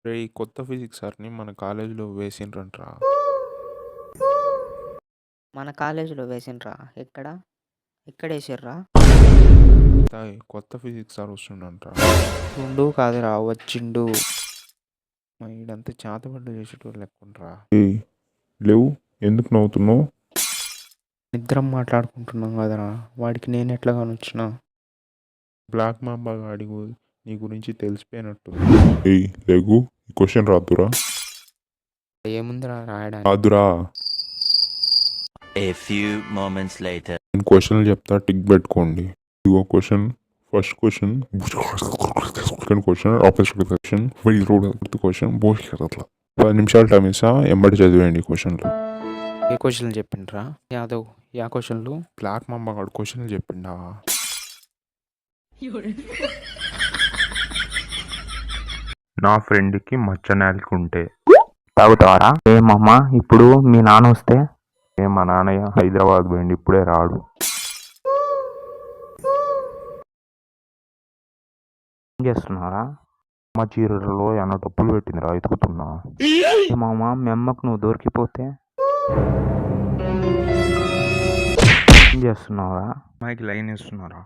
రేయ్! కొత్త ఫిజిక్స్ సార్‌ని మన కాలేజీలో వేసిండ్రంట్రా. మన కాలేజీలో వేసిండ్రా? ఎక్కడ? ఎక్కడేసిర్రా? కొత్త ఫిజిక్స్ సార్ వస్తుండంట్రా. ఉండు కాదురా వచ్చిండు. ఈడంతా చేతబడులు చేసేటోడు లెక్కుండ్రా. ఏయ్! లేవు. ఎందుకు నవ్వుతున్నావు? ఇద్దరం మాట్లాడుకుంటున్నాం కదరా, వాడికి నేను ఎట్లా కానొచ్చినా? బ్లాక్ మాంబా గాడికి నీ గురించి తెలిసిపోయినట్టుంది. ఏయ్! లేగు. ఈ క్వశ్చన్ రాదురా. ఏముందిరా రాయడానికి? రాదురా. A few moments later. నేను క్వశ్చన్లు చెప్తా, టిక్ పెట్టుకోండి. ఇదిగో question. First question, second question, opposite question, fourth question, అట్లా 10 నిమిషాలు టైం ఇస్తా, ఎంబడి చదివేయండి క్వశ్చన్లు. ఏ క్వశ్చన్లు చెప్పిండ్రా యాదవ్? యా క్వశ్చన్లు? బ్లాక్ మాంబా గాడు క్వశ్చన్లు చెప్పిండా? నా ఫ్రెండ్కి మచ్చ నాలుకుంటే తాగుతావారా? ఏమమ్మా ఇప్పుడు మీ నాన్న వస్తే? మా నాన్నయ్య హైదరాబాద్ పోయింది, ఇప్పుడే రాడు. ఏం చేస్తున్నారా? మా చీరలలో ఎన్న డబ్బులు పెట్టిందిరా, ఎతుకుతున్నా. ఏమమ్మా మీ అమ్మకు నువ్వు దొరికిపోతే ఏం చేస్తున్నావురా? అమ్మాయికి లైన్ ఇస్తున్నారా?